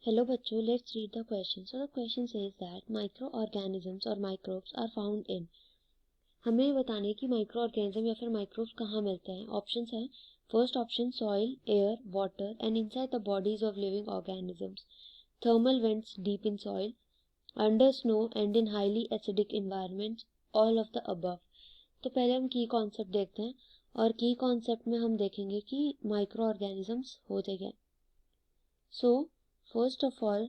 Hello बच्चों, let's read the question. So the question says that microorganisms or microbes are found in. हमें ये बताने कि micro organism या फिर माइक्रोब्स कहाँ मिलते हैं. ऑप्शंस हैं. First option soil, air, water and inside the bodies of living organisms. Thermal vents deep in soil, under snow and in highly acidic environments, all of the above. तो पहले हम की कॉन्सेप्ट देखते हैं और की कॉन्सेप्ट में हम देखेंगे कि माइक्रो ऑर्गेनिजम्स होते क्या. सो first of all,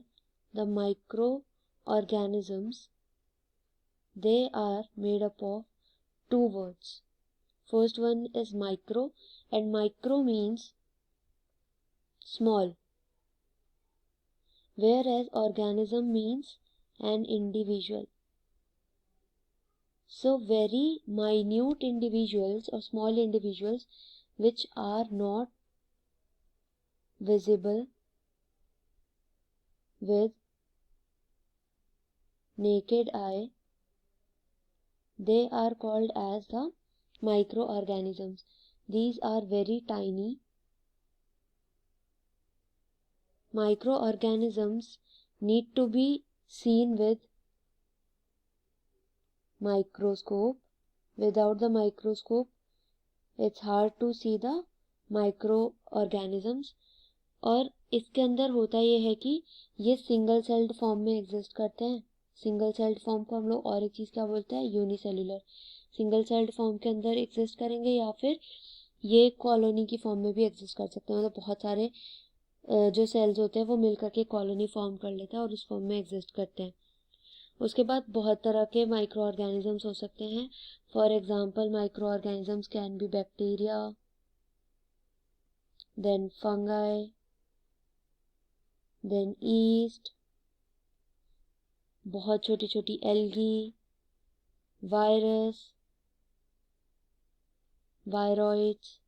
the microorganisms, they are made up of two words. First one is micro, and micro means small, whereas organism means an individual. So very minute individuals or small individuals which are not visible with naked eye, they are called as the microorganisms. These are very tiny. Microorganisms need to be seen with microscope. Without the microscope, it's hard to see the microorganisms. और इसके अंदर होता ये है कि ये single celled form में exist करते हैं. सिंगल सेल्ड फॉर्म को हम लोग और एक चीज़ क्या बोलते हैं, यूनिसेल्युलर. सिंगल सेल्ड फॉर्म के अंदर एग्जिस्ट करेंगे या फिर ये कॉलोनी की फॉर्म में भी एग्जिस्ट कर सकते हैं. मतलब बहुत सारे जो सेल्स होते हैं वो मिलकर के कॉलोनी फॉर्म कर लेते हैं और उस फॉर्म में एग्जिस्ट करते हैं. उसके बाद बहुत तरह के माइक्रो ऑर्गेनिजम्स हो सकते हैं. For example micro organisms can be bacteria, then fungi, then yeast, बहुत छोटी छोटी algae, virus, viroids,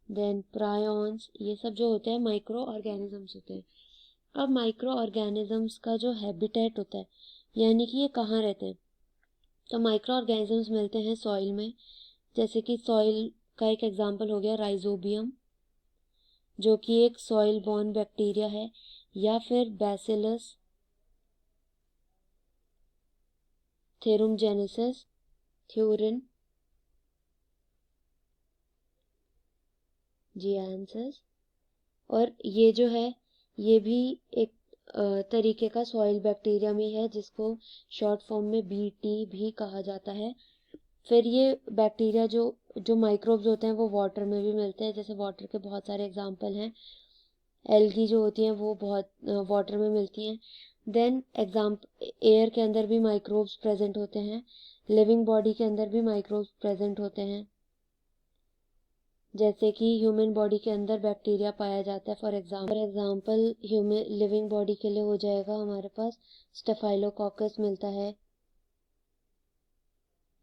then prions. ये सब जो होते हैं माइक्रो ऑर्गेनिजम्स होते हैं. अब माइक्रो ऑर्गेनिजम्स का जो हैबिटेट होता है, यानी कि ये कहाँ रहते हैं, तो माइक्रो ऑर्गेनिजम्स मिलते हैं सॉइल में. जैसे कि सॉइल का एक एग्जांपल हो गया राइजोबियम, जो कि एक सॉइल बॉर्न बैक्टीरिया है, या फिर बैसिलस थेरुमजेनेसिस, थ्यूरिन जियान्सिस. और ये जो है ये भी एक तरीके का सॉइल बैक्टीरिया में है, जिसको शॉर्ट फॉर्म में बीटी भी कहा जाता है. फिर ये बैक्टीरिया जो माइक्रोब्स होते हैं वो वाटर में भी मिलते हैं. जैसे वाटर के बहुत सारे एग्जांपल हैं. एल्गी जो होती हैं वो बहुत वाटर में मिलती हैं. देन एयर के अंदर भी माइक्रोब्स प्रेजेंट होते हैं. लिविंग बॉडी के अंदर भी माइक्रोब्स प्रेजेंट होते हैं. जैसे कि ह्यूमन बॉडी के अंदर बैक्टीरिया पाया जाता है. For example human living body के लिए हो जाएगा हमारे पास स्टेफाइलोकोकस मिलता है,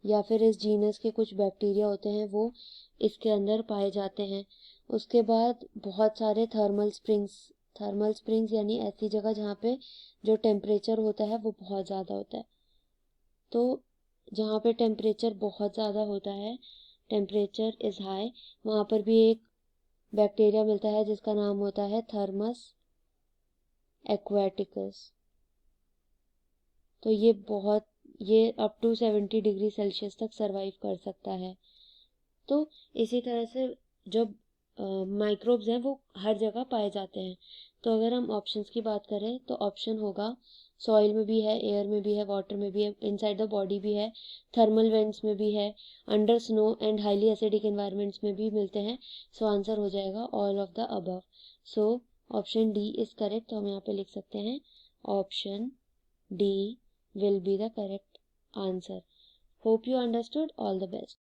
या फिर इस जीनस के कुछ बैक्टीरिया होते हैं वो इसके अंदर पाए जाते हैं. उसके बाद बहुत सारे थर्मल स्प्रिंग्स यानी ऐसी जगह जहाँ पे जो टेम्परेचर होता है वो बहुत ज़्यादा होता है. तो जहाँ पे टेम्परेचर बहुत ज़्यादा होता है, टेम्परेचर इज़ हाई, वहाँ पर भी एक बैक्टीरिया मिलता है जिसका नाम होता है थर्मस एक्वाटिकस. तो ये अप टू 70 डिग्री सेल्सियस तक सरवाइव कर सकता है. तो इसी तरह से जो माइक्रोब्स हैं वो हर जगह पाए जाते हैं. तो अगर हम ऑप्शंस की बात करें तो ऑप्शन होगा सॉइल में भी है, एयर में भी है, वाटर में भी है, इनसाइड द बॉडी भी है, थर्मल वेंट्स में भी है, under snow and highly acidic environments में भी मिलते हैं. सो आंसर हो जाएगा all of the above. So option D is correct. तो हम यहाँ पे लिख सकते हैं option D will be the correct answer. Hope you understood. All the best.